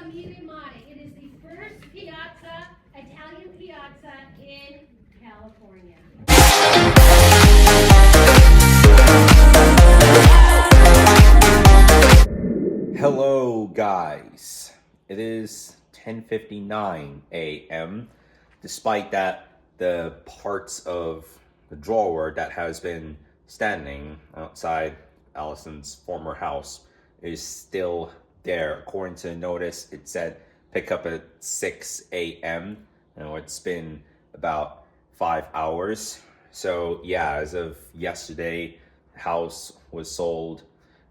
Camille Mare. It is the first piazza, Italian piazza in California. Hello guys, it is 10:59 a.m. Despite that, the parts of the drawer that has been standing outside Allison's former house is still there. According to the notice, it said pick up at 6 a.m. It's been about 5 hours. So yeah, as of yesterday, the house was sold.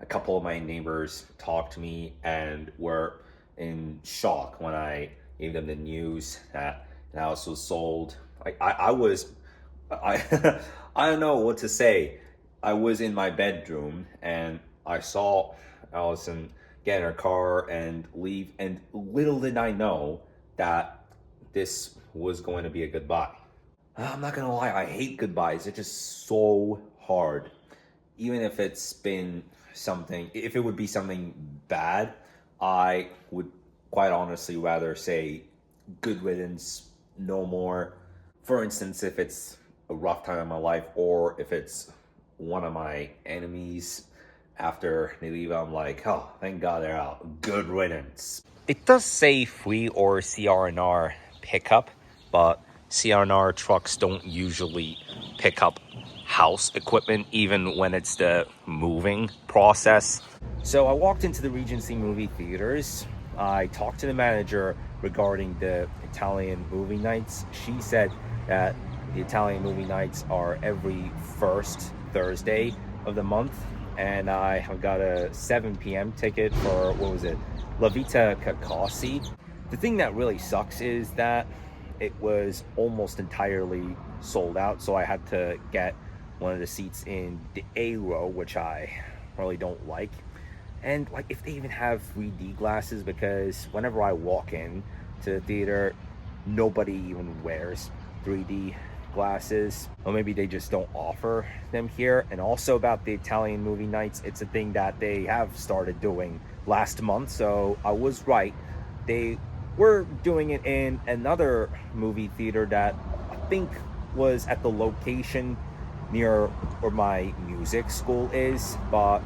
A couple of my neighbors talked to me and were in shock when I gave them the news that the house was sold. I I don't know what to say. I was in my bedroom and I saw Allison get in her car and leave, and little did I know that this was going to be a goodbye. I'm not gonna lie, I hate goodbyes. It's just so hard. Even if it's been something, if it would be something bad, I would quite honestly rather say good riddance, no more. For instance, if it's a rough time in my life, or if it's one of my enemies, after they leave, I'm like, oh, thank God they're out. Good riddance. It does say free or CR&R pickup, but CR&R trucks don't usually pick up house equipment, even when it's the moving process. So I walked into the Regency movie theaters. I talked to the manager regarding the Italian movie nights. She said that the Italian movie nights are every first Thursday of the month, and I have got a 7 p.m. ticket for, what was it, La Vita Cacossi. The thing that really sucks is that it was almost entirely sold out, so I had to get one of the seats in the A row, which I really don't like. And like, if they even have 3D glasses, because whenever I walk in to the theater, nobody even wears 3D glasses, or maybe they just don't offer them here. And also about the Italian movie nights, it's a thing that they have started doing last month, so I was right. They were doing it in another movie theater that I think was at the location near where my music school is, but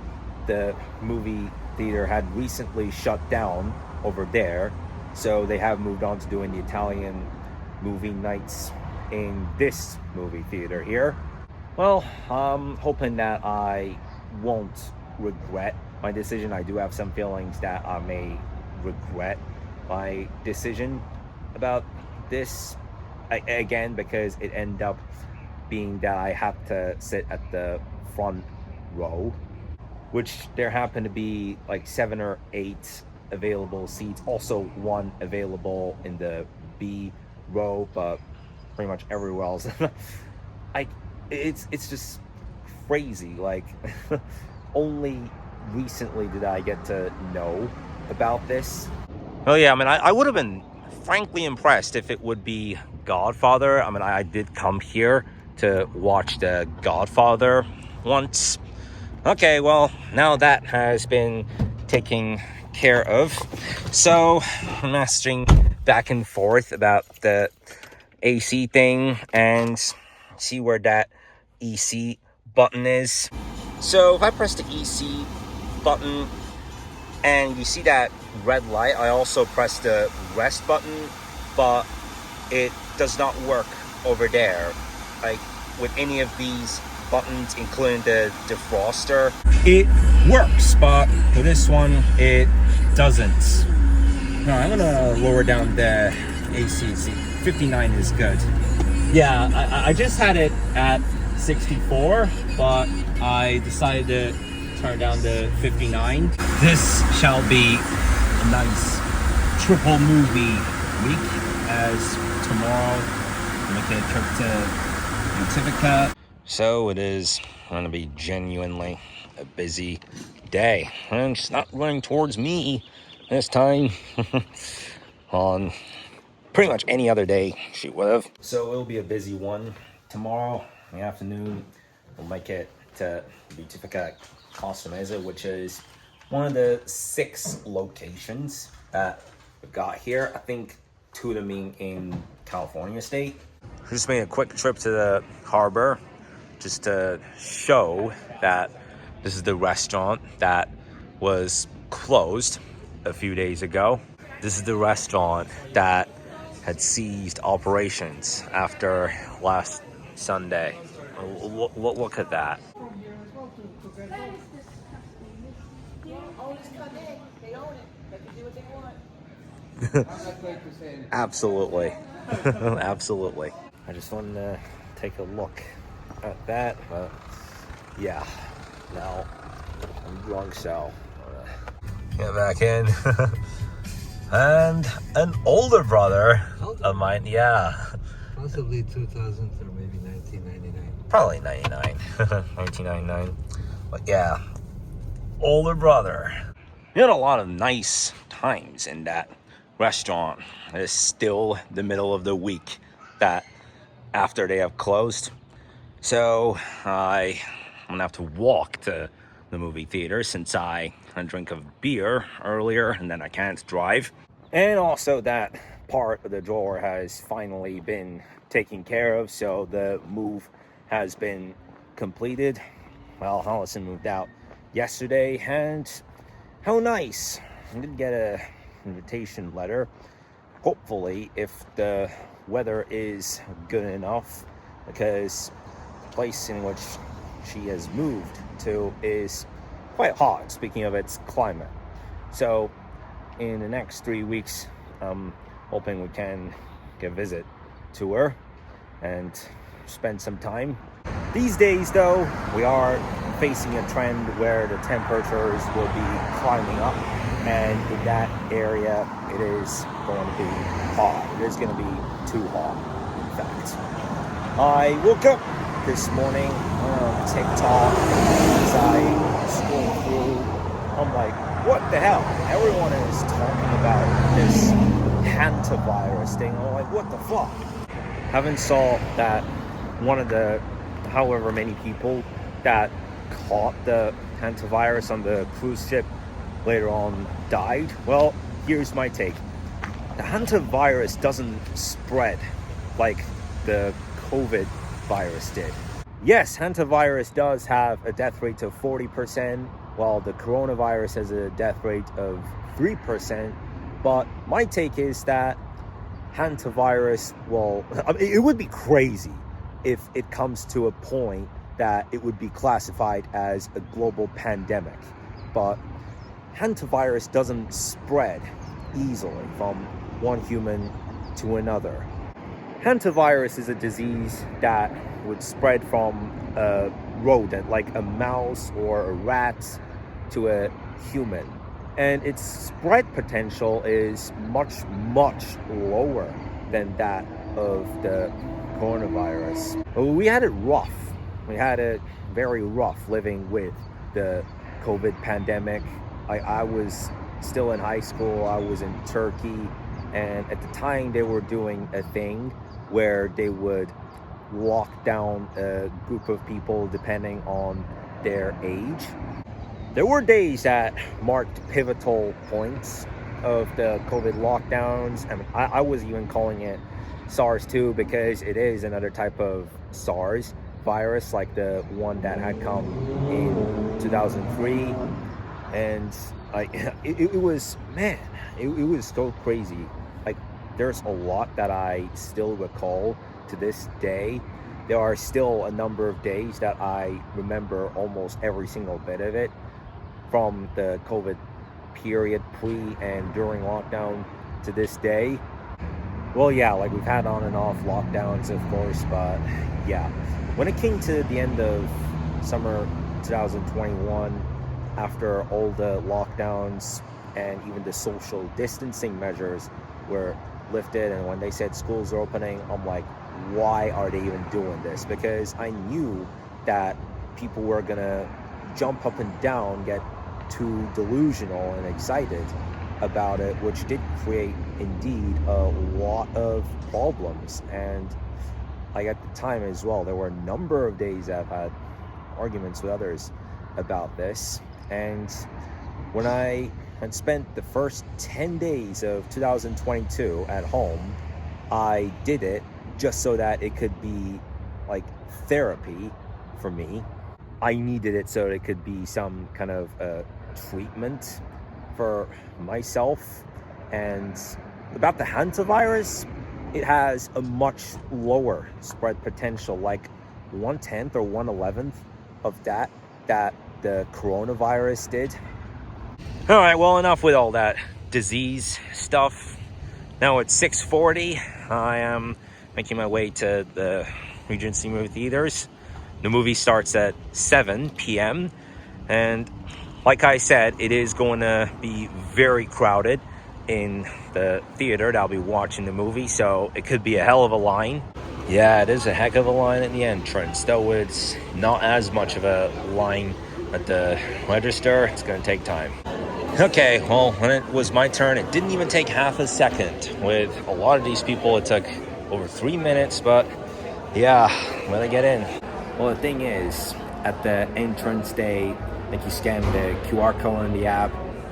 the movie theater had recently shut down over there, so they have moved on to doing the Italian movie nights in this movie theater here. Well, I'm hoping that I won't regret my decision. I do have some feelings that I may regret my decision about this again, because it ended up being that I have to sit at the front row, which there happen to be like 7 or 8 available seats, also one available in the B row, but pretty much everywhere else like it's just crazy. Like only recently did I get to know about this. Oh yeah, I mean, I would have been frankly impressed if it would be Godfather. I mean, I did come here to watch the Godfather once. Okay, well, now that has been taken care of. So I'm messaging back and forth about the AC thing and see where that EC button is. So if I press the EC button and you see that red light, I also press the rest button, but it does not work over there. Like with any of these buttons, including the defroster, it works, but for this one, it doesn't. No, I'm gonna lower down the AC. 59 is good. Yeah, I just had it at 64, but I decided to turn down to 59. This shall be a nice triple movie week, as tomorrow I make a trip to Utica. So it is going to be genuinely a busy day, and it's not running towards me this time. On pretty much any other day she would have. So it'll be a busy one. Tomorrow in the afternoon, we'll make it to Utica Costa Mesa, which is one of the 6 locations that got here. I think Tudaming in California State. Just made a quick trip to the harbor just to show that this is the restaurant that was closed a few days ago. This is the restaurant that had ceased operations after last Sunday. Look at that. Absolutely. Absolutely. I just wanted to take a look at that, but yeah, now I'm drunk, so get back in. And an older brother of mine, yeah. Possibly 2000 or maybe 1999. Probably 99. 1999. But yeah, older brother. We had a lot of nice times in that restaurant. It's still the middle of the week that after they have closed. So I'm gonna have to walk to the movie theater since I had a drink of beer earlier and then I can't drive. And also that part of the drawer has finally been taken care of, so the move has been completed. Well, Allison moved out yesterday, and how nice. I did get a invitation letter. Hopefully, if the weather is good enough, because the place in which she has moved to is quite hot, speaking of its climate. So in the next 3 weeks, I'm hoping we can get a visit to her and spend some time. These days, though, we are facing a trend where the temperatures will be climbing up, and in that area, it is going to be hot. It is going to be too hot, in fact. I woke up this morning on TikTok as I scroll through. I'm like, what the hell? Everyone is talking about this hantavirus thing. I'm like, what the fuck? Haven't saw that one of the however many people that caught the hantavirus on the cruise ship later on died. Well, here's my take. The hantavirus doesn't spread like the COVID virus did. Yes, hantavirus does have a death rate of 40%, while the coronavirus has a death rate of 3%. But my take is that hantavirus, well, it would be crazy if it comes to a point that it would be classified as a global pandemic. But hantavirus doesn't spread easily from one human to another. Hantavirus is a disease that would spread from a rodent, like a mouse or a rat, to a human. And its spread potential is much, much lower than that of the coronavirus. We had it rough. We had it very rough living with the COVID pandemic. I was still in high school. I was in Turkey. And at the time, they were doing a thing where they would lock down a group of people depending on their age. There were days that marked pivotal points of the COVID lockdowns. I mean, I was even calling it SARS-2 because it is another type of SARS virus, like the one that had come in 2003. And it was, man, it was so crazy. Like, there's a lot that I still recall to this day. There are still a number of days that I remember almost every single bit of it from the COVID period, pre and during lockdown to this day. Well, yeah, like we've had on and off lockdowns, of course, but yeah. When it came to the end of summer 2021, after all the lockdowns and even the social distancing measures were lifted, and when they said schools are opening, I'm like, why are they even doing this? Because I knew that people were gonna jump up and down, get too delusional and excited about it, which did create indeed a lot of problems. And like at the time as well, there were a number of days I've had arguments with others about this. And when I had spent the first 10 days of 2022 at home, I did it just so that it could be like therapy for me. I needed it so it could be some kind of treatment for myself. And about the hantavirus, it has a much lower spread potential, like 1/10 or 1/11 of that the coronavirus did. All right, well, enough with all that disease stuff. Now it's 6:40. I am making my way to the Regency movie theaters. The movie starts at 7 p.m. And like I said, it is going to be very crowded in the theater that I'll be watching the movie, so it could be a hell of a line. Yeah, it is a heck of a line at the entrance, though it's not as much of a line at the register. It's going to take time. Okay, well, when it was my turn, it didn't even take half a second. With a lot of these people, it took over 3 minutes, but yeah, when I get in. Well, the thing is, at the entrance, they make you scan the QR code on the app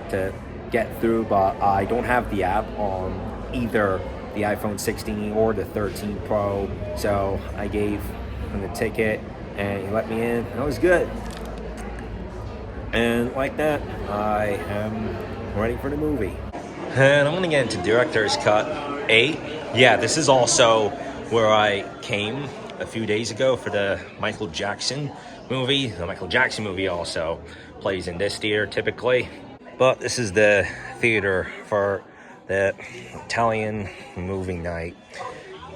to get through, but I don't have the app on either the iPhone 16 or the 13 Pro, so I gave him the ticket and he let me in. That was good. And like that, I am ready for the movie. And I'm gonna get into Director's Cut 8. Yeah, this is also where I came a few days ago for the Michael Jackson movie. The Michael Jackson movie also plays in this theater typically. But this is the theater for the Italian movie night.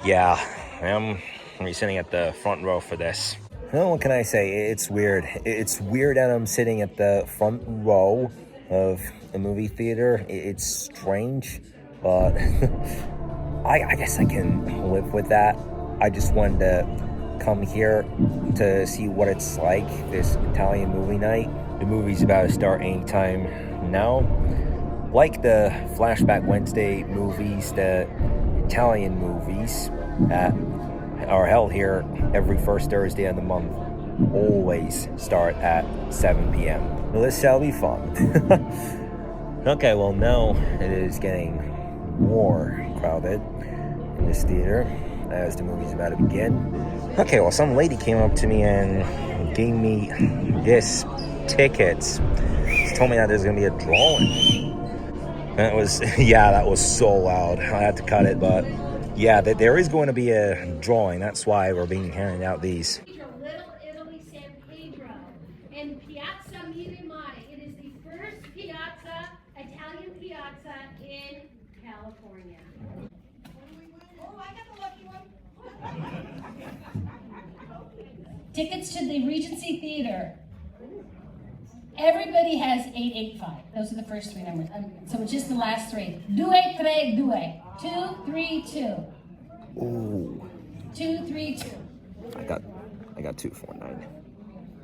Yeah, I'm gonna be sitting at the front row for this. Well, what can I say? It's weird. It's weird that I'm sitting at the front row of a movie theater. It's strange, but I guess I can live with that. I just wanted to come here to see what it's like, this Italian movie night. The movie's about to start anytime now. Like the Flashback Wednesday movies, the Italian movies that are held here every first Thursday of the month always start at 7 p.m. Well, this shall be fun. Okay, well, now it is getting more crowded in this theater as the movie's about to begin. Okay, well, some lady came up to me and gave me this tickets. She told me that there's gonna be a drawing. That was, yeah, that was so loud. I had to cut it, but yeah, there is going to be a drawing. That's why we're being handing out these. Little Italy, San Pedro, and Piazza Miramare. It is the first piazza, Italian piazza in California. Oh, I got the lucky one. Tickets to the Regency Theater. Everybody has 885. Those are the first three numbers. So it's just the last three. 232. 232. Ooh. 232. I got 249.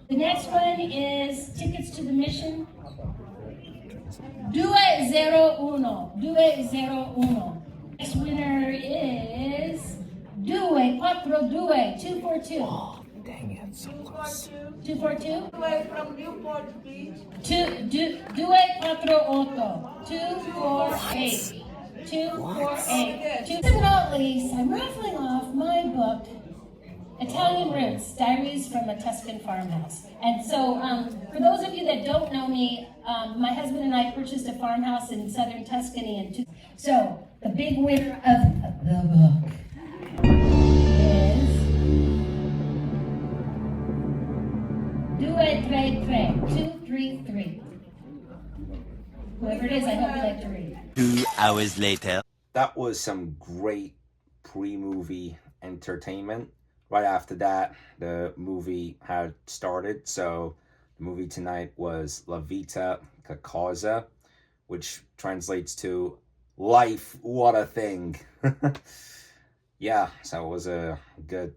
The next one is tickets to the Mission. 201. 201. Next winner is 242. Oh, dang it, so close. 242. From Newport Beach. 248. 248. 248. Last but not least, I'm raffling off my book, Italian Roots, Diaries from a Tuscan Farmhouse. And so, for those of you that don't know me, my husband and I purchased a farmhouse in southern Tuscany. So, the big winner of the book is 233. Whoever it is, I hope you like to read. 2 hours later. That was some great pre-movie entertainment. Right after that, the movie had started. So the movie tonight was La Vita che cosa, which translates to life, what a thing. Yeah, so it was a good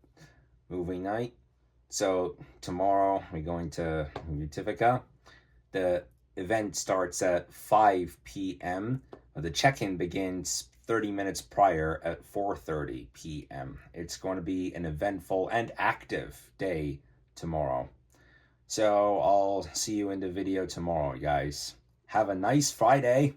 movie night. So tomorrow we're going to Utica. The event starts at 5 p.m. The check-in begins 30 minutes prior at 4:30 p.m. It's going to be an eventful and active day tomorrow. So I'll see you in the video tomorrow, guys. Have a nice Friday.